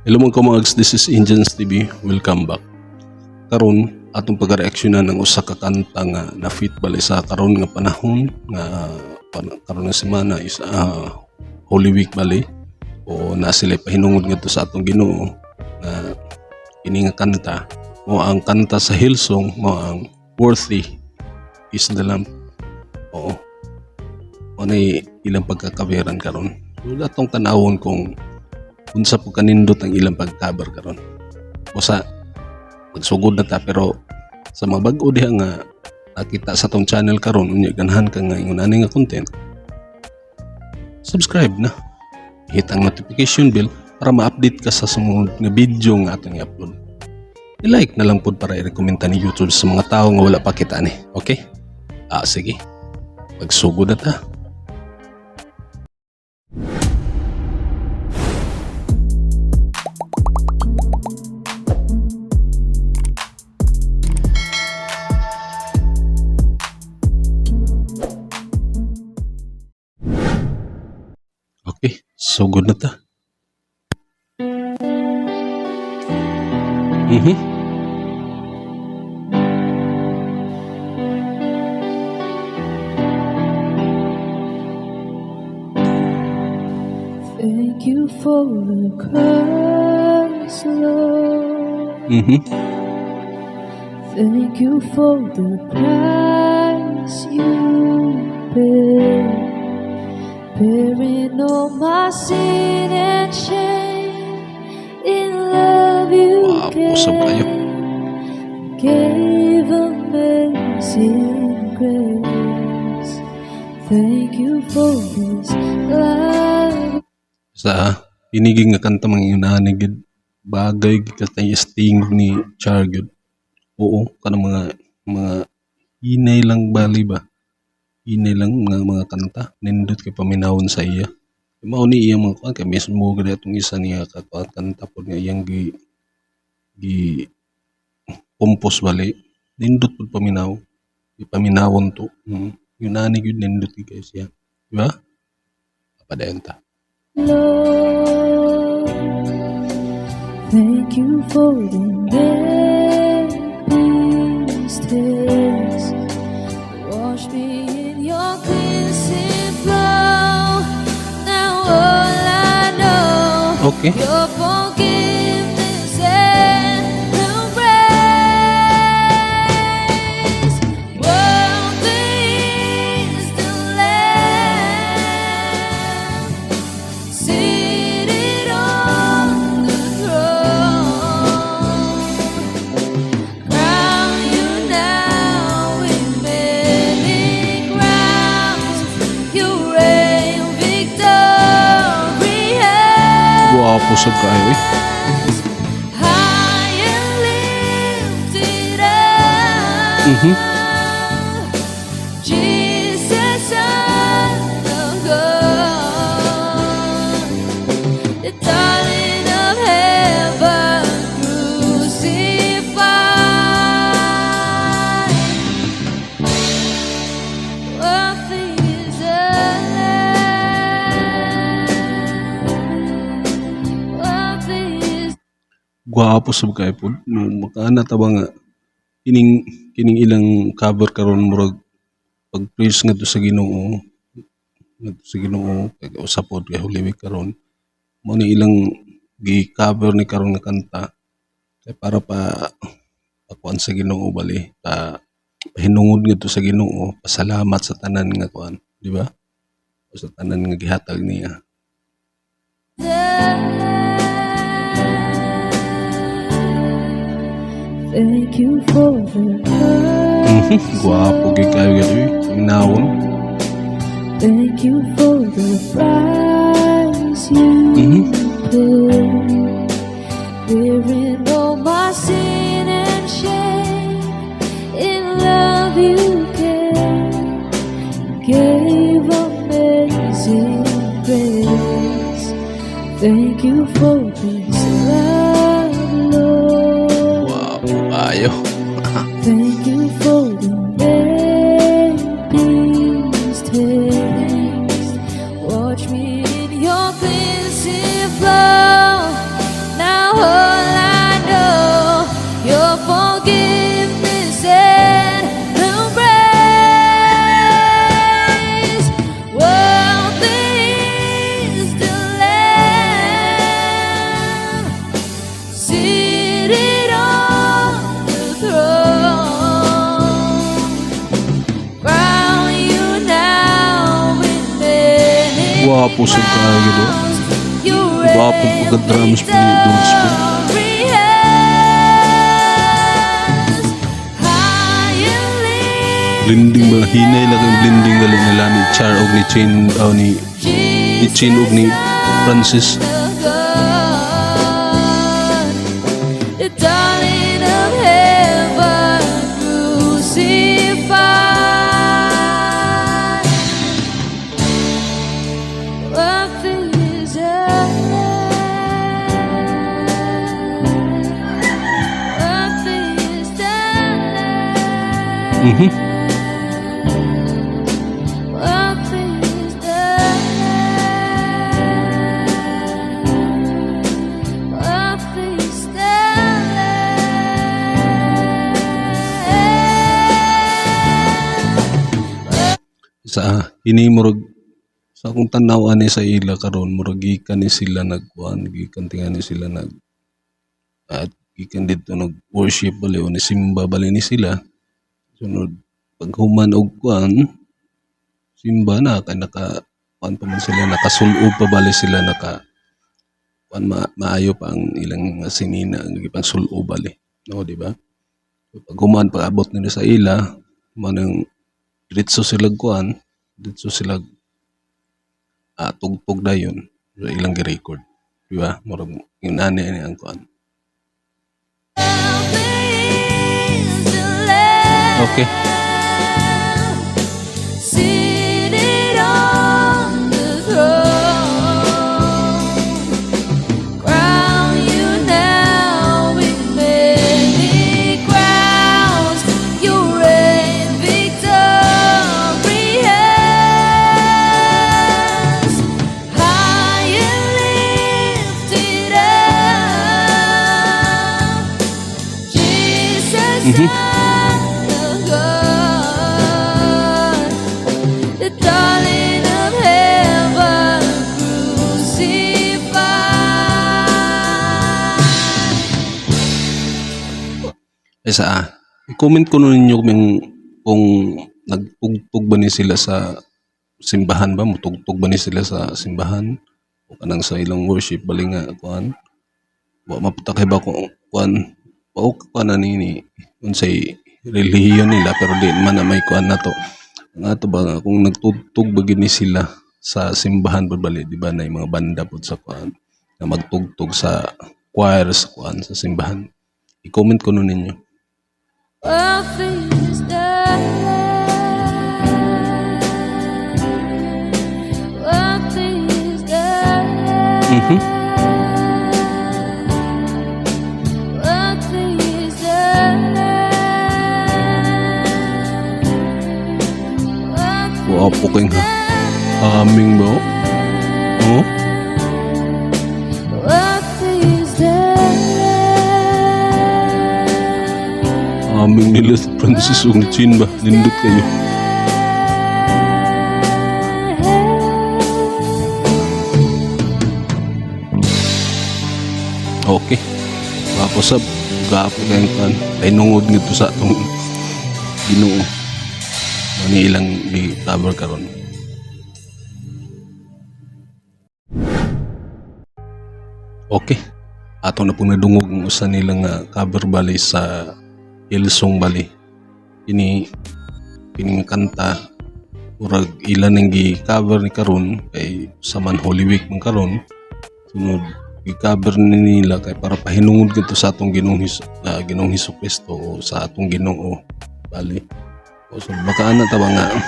Hello mga kamags, this is Indians TV. Welcome back. Karon atong pagreaksyonan ng usa ka kanta nga na fit bali sa karon nga panahon nga karon nga semana is Holy Week bali o na sila pahinungod ngadto sa atong Ginoo nga kini nga kanta mo ang kanta sa Hillsong mo ang Worthy is the Lamb. Oo. Ano ilang pagkakaberan karon. So atong tanawon kung unsa po kanindot ang ilang pag-cover karon. Usa magsugod na ta pero sa mga bag-o diha nga nakita sa tong channel karon unya ganahan ka nga ingon ani nga content. Subscribe na. Hit ang notification bell para ma-update ka sa sumunod nga video nga atong i-upload. I-like na lang pod para i-rekomenda ni YouTube sa mga tao nga wala pa kita ni. Okay? Sige. Magsugod na ta. Okay, sugod na ta. Thank you for the cross, Lord. Thank you for the price you paid, bearing all my sin and shame. In love you Usap kayo. gave amazing grace. Thank you for this life. Sa piniging nga kanta mga yunahan gid bagay gid katay sting ni Chargud. Oo, kanang mga hinay lang bali ba. Hinay lang mga kanta nindot kay paminawon sa iya. Mao ni iya mga kuan kay mismo gid atong isa niya ka kanta pod nga iyang gi compose bali. Nindot pod paminaw. Ipaminawon to. Yunahan gid nindot kay siya. Di ba? Padayon ta. Lord, thank you for the never-pleased tears. Wash me in your cleansing flow. Now all I know, Okay. your forgiveness and embrace. Worthy is the Lamb, seated on the throne. Crown you now with many crowns. You reign victorious. Guwapo sab kayo eh. High and lifted up. Jesus, Son of God, the darling of heaven, crucified. Worthy is the Lamb. Worthy is Guwapo sab kayo po. Makaana ta ba nga kining ilang cover karon murag pag-praise ngadto sa Ginoo. Ngadto sa Ginoo kay usap pod kay Holy Week karon. Mo ni ilang gi-cover ni karon nga kanta kay para pa pakuan sa Ginoo bali pahinungod ngadto sa Ginoo, pasalamat sa tanan nga kuan, di ba? Sa tanan nga gihatag niya. Thank you for the cross. Guwapo gid kayo gid minawon. Thank you for the price you paid, bearing all my sin and shame. In love you gave amazing grace. Thank you for this love, Lord. Wow, ayo. Thank you for the never-pleased tears. Watch me in your cleansing flow. Now Gwapo sa kayo do. Gwapo pagka-drums pa ni Dulce po. Blending ba? Hinay lang ang blending galing nila ni Char o ni Chin ni Chin o ni Francis. The darling of heaven crucified. What is that? What is that? What is that? What is that? Ini murag sa akong tanaw ani sa ila karon murag gikan ni sila nagkuan gikan tingan ni sila nag at gikan dito nag worship bali o ni simba bali ni sila sunod paghuman og kuan simba na kay naka kuan pa man sila nakasulob pa bali sila naka kuan maayo pa ang ilang mga sinina ang gipang sulob bali no di ba so, paghuman pag-abot nila sa ila manang diretso sila kuan diretso sila tugtog dayon sa ilang gi-record di ba murag yun ani ang kuan. Okay. Seated on the throne, crown you now with many crowns. You reign victorious, high and lifted up, Jesus. The darling of heaven crucified. I-comment ko ninyo kung nagtugtog ba ni sila sa simbahan ba mutugtog ba ni sila sa simbahan o kanang sa ilang worship bali nga kuan wa maputak ba kung kuan o kuan ni unsay relihiyon nila pero di man na may kuan nato ang ato ba kung nagtugtog ba gini sila sa simbahan bali di ba na yung mga banda pud sa kuan na magtugtog sa choir sa kuan sa simbahan i-comment ko nun ninyo. What is that? What is that? What is that? Wapo kayong aming ba? Oh? What is that? Aming nila sa Francis o ni Chin ba? Nindot kayo. Okay. Wapo sab. Gapo kayong kan. Ay nungod nito sa atong Ginoo. Mani ilang di-cover karon. Okay. Ato na pong nadungog ang usa nila nga cover bali sa Hillsong bali. Ini pining kanta urag ilan ang gi-cover ni karon kay sa man Holy Week man karon. Sunod gi-cover ni nila kay para pahinungod gito sa atong Ginoong Hesukristo o sa atong Ginoo bali. O so baka ana ta ba nga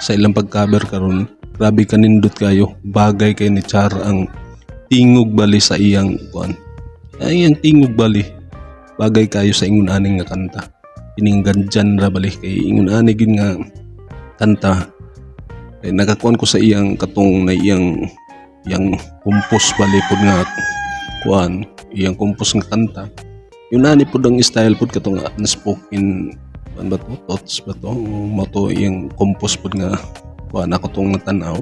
sa ilang pag-cover karon grabe kanindot kayo bagay kay ni Char ang tingog bali sa iyang kuan. Ay iyang tingog bali bagay kayo sa ingon aning nga kanta. Ining ganjan ra bali kay ingon ani gid nga kanta. Kay nagakuan ko sa iyang katong na iyang compose bali pud nga kuan, iyang compose nga kanta. Yun ani pud ang style pud katong unspoken ba to thoughts ba to moto iyang compose pud nga kuan ako tong natanaw.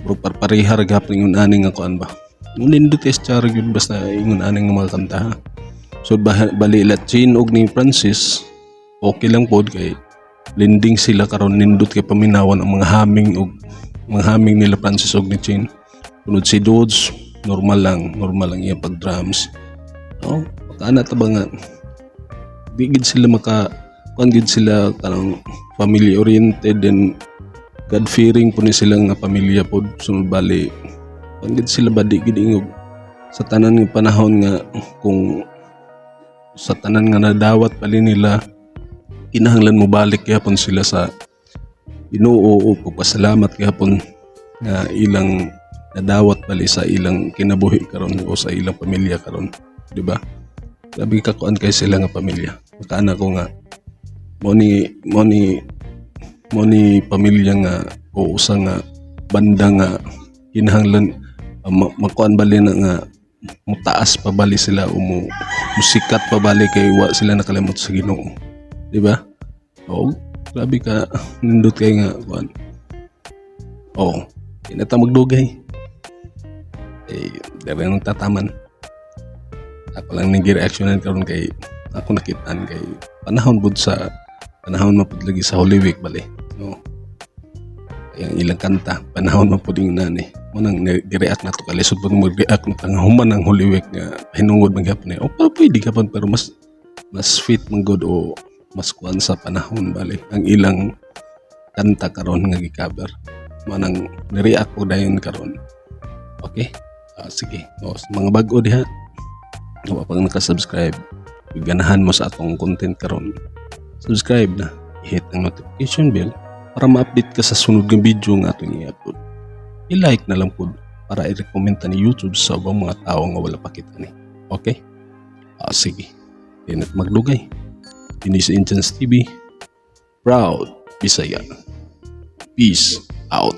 Pero parehar gapon yun ani nga kuan ba. Nindot kay Char gyud basta ingon ani nga mga kanta. Ha? So bali Chin og ni Francis okay lang pod kay lending sila karon nindot kay paminawan ang mga haming og manghaming nila Francis og ni Chin. Kunod si Dodge, normal lang iya pag drums. Oh, makaana ta ba nga di gid sila kuan gid sila kanang family oriented and God fearing po ni sila nga pamilya pod sunod bali. Kuan gid sila ba di gid ingog sa tanan nga panahon nga kung sa tanan nga nadawat pali nila kinahanglan mo balik gyapon sila sa Ginoo o pagpasalamat gyapon nga ilang nadawat bali sa ilang kinabuhi karon o sa ilang pamilya karon, di ba? Grabe ka kuan kay sila nga pamilya. Makaana ko nga mo ni pamilya nga o usa nga banda nga kinahanglan makuan bali na nga mutaas pa bali sila o musikat pa bali kay wa sila nakalimot sa Ginoo, di ba? O grabe ka nindot kay nga kuan. Oh, kinata magdugay. Dere nang tataman. Ako lang nang gi-reactionan karon kay ako nakitaan kay panahon mapud lagi sa Holy Week bali. No. Kaya ang ilang kanta, panahon mapud ing nani. Mo nang gi-react na to kay lisod pud mag-react na tang human ng Holy Week nga hinungod man gyapon. O pwede ka pero mas fit man god o mas kuan sa panahon bali ang ilang kanta karon nga gi-cover. Manang ni-react ko dayon karon. Okay? Sige. O, sa mga bag-o diha. O, pag naka-subscribe, ganahan mo sa atong content karon. Subscribe na. I-hit ang notification bell para ma-update ka sa sunod ng video nga atong i-upload. I-like na lang po para i-recommend ni YouTube sa ubang mga tao nga wala pa kita ni. Okay? Sige. Di na magdugay. Ini sa Indians TV. Proud Bisaya. Peace out.